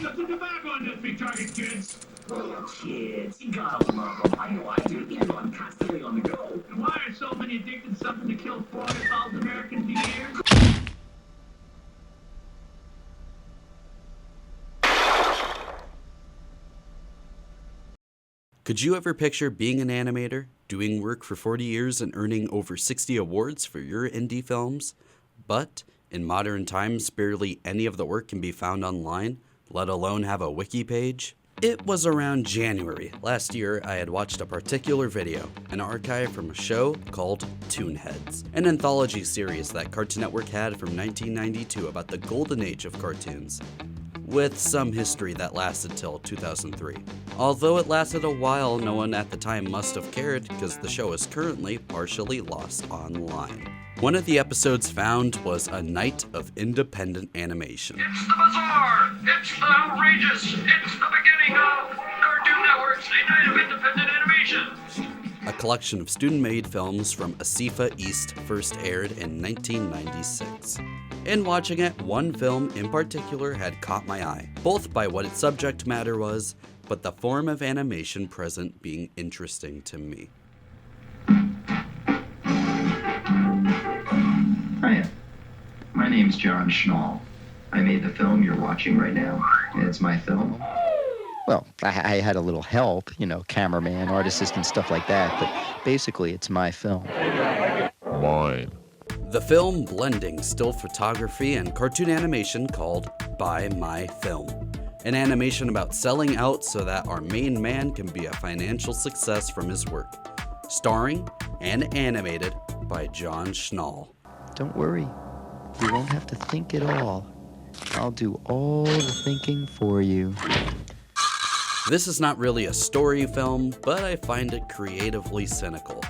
Shut the tobacco on this big target, kids. Oh, kids, you gotta love them. I know I do. You know I'm constantly on the go. And why are so many addicted to something to kill 400,000 Americans a year? Could you ever picture being an animator, doing work for 40 years and earning over 60 awards for your indie films? But in modern times, barely any of the work can be found online, let alone have a wiki page? It was around January last year I had watched a particular video, an archive from a show called Toonheads, an anthology series that Cartoon Network had from 1992 about the golden age of cartoons, with some history that lasted till 2003. Although it lasted a while, no one at the time must have cared because the show is currently partially lost online. One of the episodes found was A Night of Independent Animation. It's the bizarre! It's the outrageous! It's the beginning of Cartoon Network's A Night of Independent Animation! A collection of student-made films from Asifa East first aired in 1996. In watching it, one film in particular had caught my eye, both by what its subject matter was, but the form of animation present being interesting to me. Hiya, my name's John Schnall. I made the film you're watching right now. It's my film. Well, I had a little help, cameraman, art assistant, stuff like that, but basically it's my film. Mine. The film blending still photography and cartoon animation called Buy My Film. An animation about selling out so that our main man can be a financial success from his work. Starring and animated by John Schnall. Don't worry, you won't have to think at all. I'll do all the thinking for you. This is not really a story film, but I find it creatively cynical.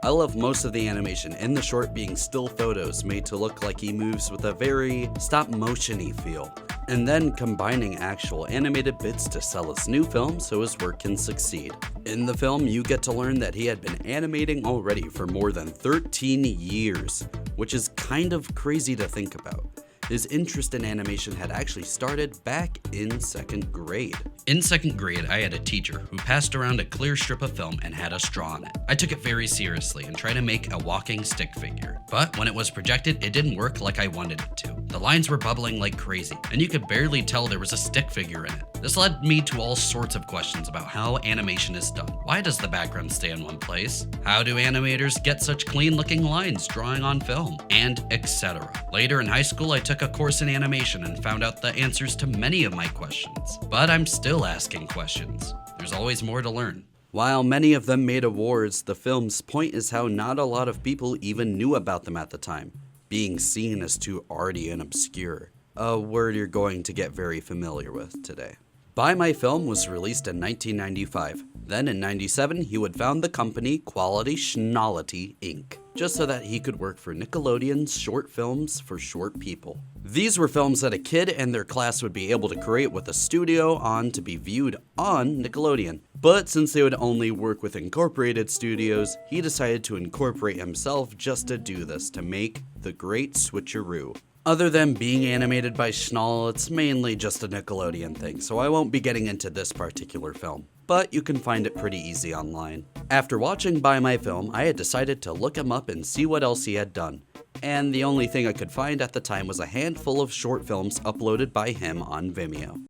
I love most of the animation in the short being still photos made to look like he moves with a very stop-motion-y feel, and then combining actual animated bits to sell his new film so his work can succeed. In the film, you get to learn that he had been animating already for more than 13 years, which is kind of crazy to think about. His interest in animation had actually started back in second grade. In second grade, I had a teacher who passed around a clear strip of film and had us draw on it. I took it very seriously and tried to make a walking stick figure. But when it was projected, it didn't work like I wanted it to. The lines were bubbling like crazy, and you could barely tell there was a stick figure in it. This led me to all sorts of questions about how animation is done. Why does the background stay in one place? How do animators get such clean-looking lines drawing on film? And etc. Later in high school, I took a course in animation and found out the answers to many of my questions. But I'm still asking questions. There's always more to learn. While many of them made awards, the film's point is how not a lot of people even knew about them at the time, being seen as too arty and obscure, a word you're going to get very familiar with today. Buy My Film was released in 1995. Then in 97, he would found the company Quality Schnallity Inc., just so that he could work for Nickelodeon's short films for short people. These were films that a kid and their class would be able to create with a studio on to be viewed on Nickelodeon. But since they would only work with incorporated studios, he decided to incorporate himself just to do this, to make the great switcheroo. Other than being animated by Schnall, it's mainly just a Nickelodeon thing, so I won't be getting into this particular film, but you can find it pretty easy online. After watching Buy My Film, I had decided to look him up and see what else he had done, and the only thing I could find at the time was a handful of short films uploaded by him on Vimeo.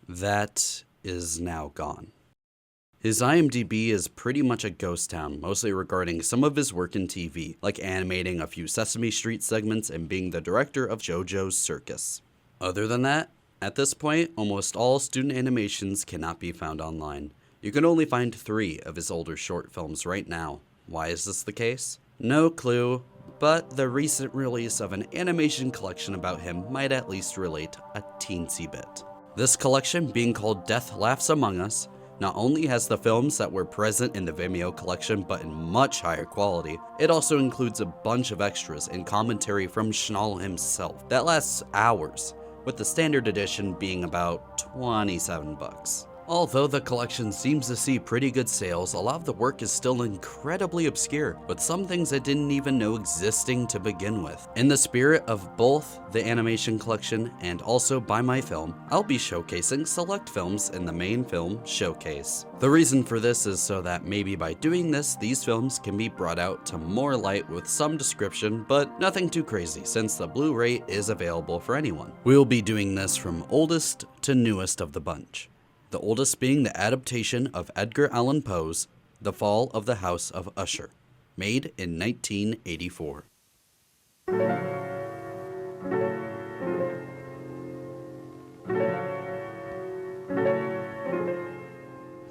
That is now gone. His IMDb is pretty much a ghost town, mostly regarding some of his work in TV, like animating a few Sesame Street segments and being the director of JoJo's Circus. Other than that, at this point, almost all student animations cannot be found online. You can only find 3 of his older short films right now. Why is this the case? No clue, but the recent release of an animation collection about him might at least relate a teensy bit. This collection, being called Death Laughs Among Us, not only has the films that were present in the Vimeo collection but in much higher quality, it also includes a bunch of extras and commentary from Schnall himself that lasts hours, with the standard edition being about $27. Although the collection seems to see pretty good sales, a lot of the work is still incredibly obscure, with some things I didn't even know existing to begin with. In the spirit of both the animation collection and also By My Film, I'll be showcasing select films in the main film showcase. The reason for this is so that maybe by doing this, these films can be brought out to more light with some description, but nothing too crazy since the Blu-ray is available for anyone. We'll be doing this from oldest to newest of the bunch. The oldest being the adaptation of Edgar Allan Poe's The Fall of the House of Usher, made in 1984.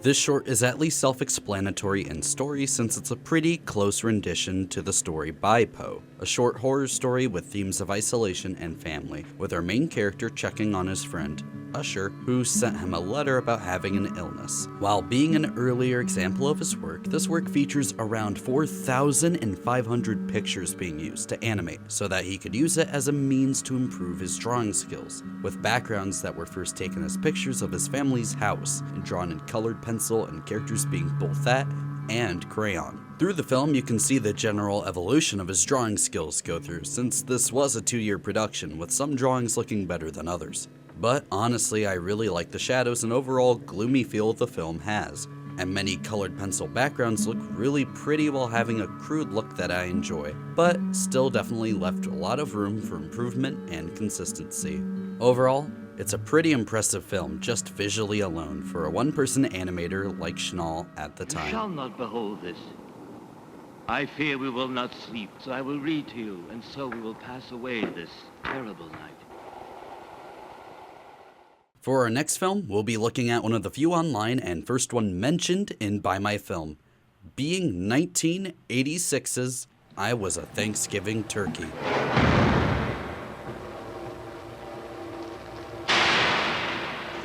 This short is at least self-explanatory in story since it's a pretty close rendition to the story by Poe, a short horror story with themes of isolation and family, with our main character checking on his friend, Usher, who sent him a letter about having an illness. While being an earlier example of his work, this work features around 4,500 pictures being used to animate so that he could use it as a means to improve his drawing skills, with backgrounds that were first taken as pictures of his family's house and drawn in colored pencil and characters being both that and crayon. Through the film, you can see the general evolution of his drawing skills go through, since this was a 2-year production, with some drawings looking better than others. But honestly, I really like the shadows and overall gloomy feel the film has, and many colored pencil backgrounds look really pretty while having a crude look that I enjoy, but still definitely left a lot of room for improvement and consistency. Overall, it's a pretty impressive film just visually alone for a one-person animator like Schnall at the You time. shall not behold this. I fear we will not sleep, so I will read to you, and so we will pass away this terrible night. For our next film, we'll be looking at one of the few online and first one mentioned in By My Film, being 1986's I Was a Thanksgiving Turkey.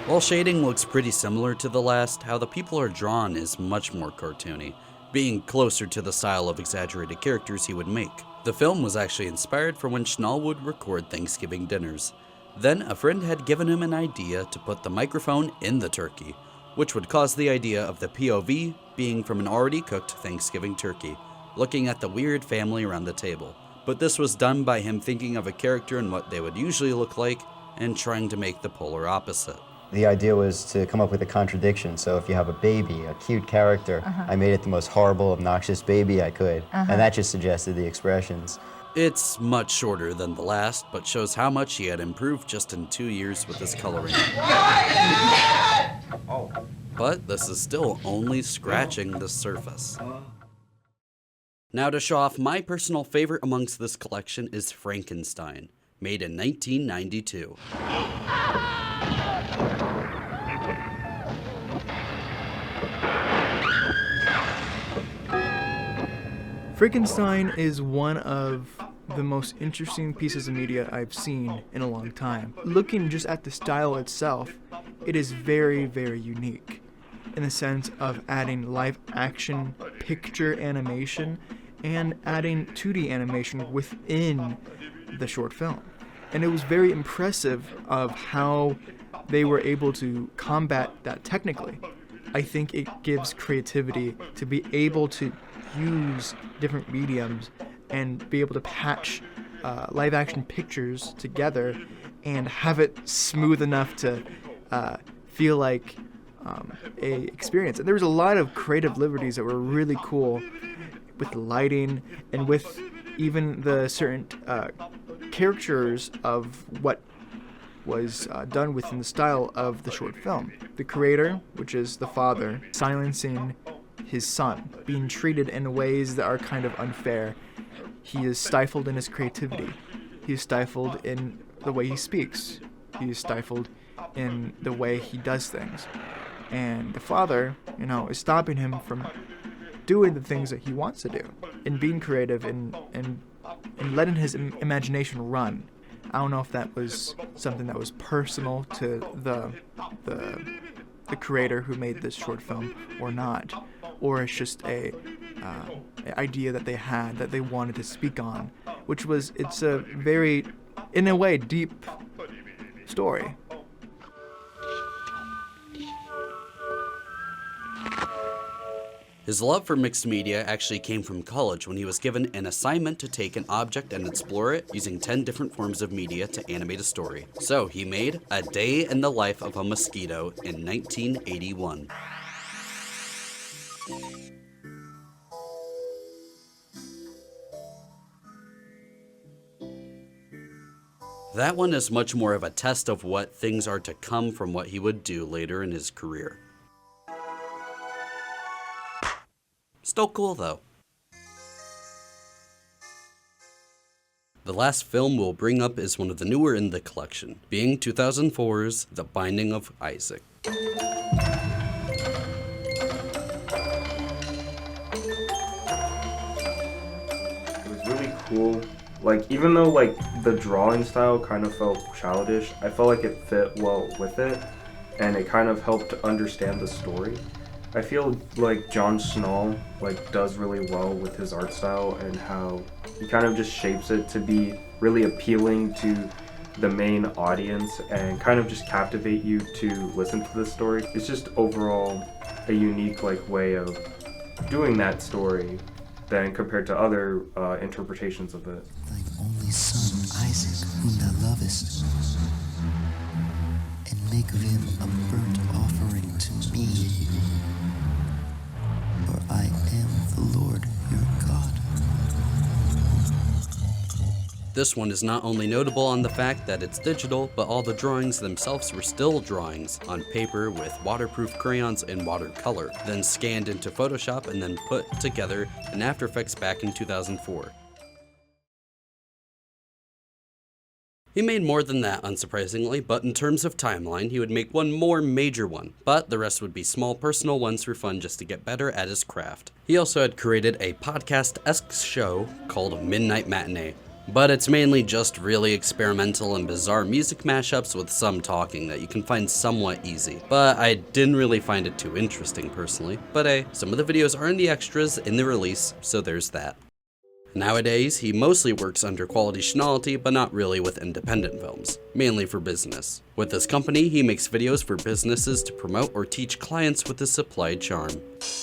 While shading looks pretty similar to the last, how the people are drawn is much more cartoony, being closer to the style of exaggerated characters he would make. The film was actually inspired from when Schnall would record Thanksgiving dinners. Then a friend had given him an idea to put the microphone in the turkey, which would cause the idea of the POV being from an already cooked Thanksgiving turkey, looking at the weird family around the table. But this was done by him thinking of a character and what they would usually look like, and trying to make the polar opposite. The idea was to come up with a contradiction. So if you have a baby, a cute character, I made it the most horrible, obnoxious baby I could. And that just suggested the expressions. It's much shorter than the last, but shows how much he had improved just in 2 years with his coloring. But this is still only scratching the surface. Now to show off my personal favorite amongst this collection is Frankenstein, made in 1992. Frankenstein is one of the most interesting pieces of media I've seen in a long time. Looking just at the style itself, it is very, very unique in the sense of adding live action picture animation and adding 2D animation within the short film. And it was very impressive of how they were able to combat that technically. I think it gives creativity to be able to use different mediums and be able to patch live action pictures together and have it smooth enough to feel like a experience. And there was a lot of creative liberties that were really cool with the lighting and with even the certain characters of what was done within the style of the short film. The creator, which is the father, silencing his son, being treated in ways that are kind of unfair. He is stifled in his creativity. He is stifled in the way he speaks. He is stifled in the way he does things. And the father, is stopping him from doing the things that he wants to do and being creative and letting his imagination run. I don't know if that was something that was personal to the creator who made this short film or not, or it's just a idea that they had that they wanted to speak on, it's a very, in a way, deep story. His love for mixed media actually came from college when he was given an assignment to take an object and explore it using 10 different forms of media to animate a story. So he made A Day in the Life of a Mosquito in 1981. That one is much more of a test of what things are to come from what he would do later in his career. Still cool though. The last film we'll bring up is one of the newer in the collection, being 2004's The Binding of Isaac. It was really cool. Like, even though like the drawing style kind of felt childish, I felt like it fit well with it, and it kind of helped to understand the story. I feel like John Schnall like does really well with his art style and how he kind of just shapes it to be really appealing to the main audience and kind of just captivate you to listen to the story. It's just overall a unique like way of doing that story than compared to other interpretations of it. Thine only son, Isaac, whom thou lovest, and make of him a burnt offering to me. For I am the Lord your God. This one is not only notable on the fact that it's digital, but all the drawings themselves were still drawings on paper with waterproof crayons and watercolor, then scanned into Photoshop and then put together in After Effects back in 2004. He made more than that, unsurprisingly, but in terms of timeline, he would make one more major one, but the rest would be small personal ones for fun just to get better at his craft. He also had created a podcast-esque show called Midnight Matinee, but it's mainly just really experimental and bizarre music mashups with some talking that you can find somewhat easy. But I didn't really find it too interesting personally, but hey, some of the videos are in the extras in the release, so there's that. Nowadays, he mostly works under Quality Schnallity, but not really with independent films, mainly for business. With this company, he makes videos for businesses to promote or teach clients with his supplied charm.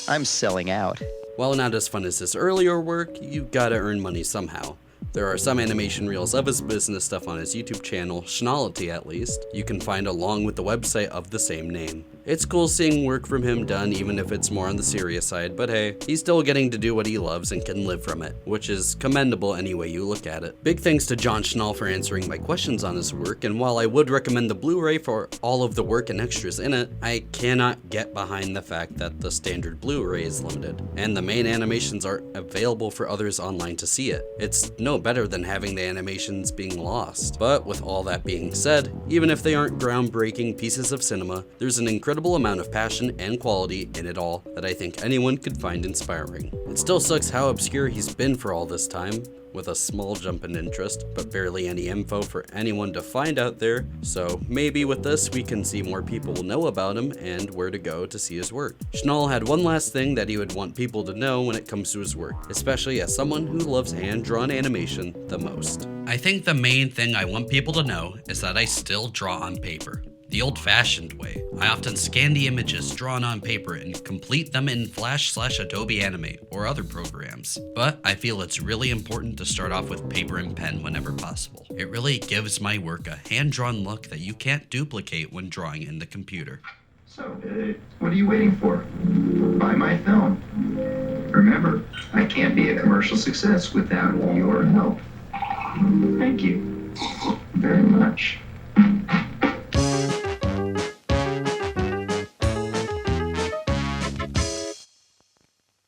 I'm selling out. While not as fun as his earlier work, you gotta earn money somehow. There are some animation reels of his business stuff on his YouTube channel, Schnallity at least, you can find along with the website of the same name. It's cool seeing work from him done even if it's more on the serious side, but hey, he's still getting to do what he loves and can live from it, which is commendable any way you look at it. Big thanks to John Schnall for answering my questions on his work, and while I would recommend the Blu-ray for all of the work and extras in it, I cannot get behind the fact that the standard Blu-ray is limited, and the main animations aren't available for others online to see it. It's no better than having the animations being lost. But with all that being said, even if they aren't groundbreaking pieces of cinema, there's an incredible amount of passion and quality in it all that I think anyone could find inspiring. It still sucks how obscure he's been for all this time, with a small jump in interest, but barely any info for anyone to find out there, so maybe with this we can see more people will know about him and where to go to see his work. Schnall had one last thing that he would want people to know when it comes to his work, especially as someone who loves hand-drawn animation the most. I think the main thing I want people to know is that I still draw on paper. The old-fashioned way. I often scan the images drawn on paper and complete them in Flash/Adobe Animate or other programs. But I feel it's really important to start off with paper and pen whenever possible. It really gives my work a hand-drawn look that you can't duplicate when drawing in the computer. So, what are you waiting for? Buy my film. Remember, I can't be a commercial success without your help. Thank you very much.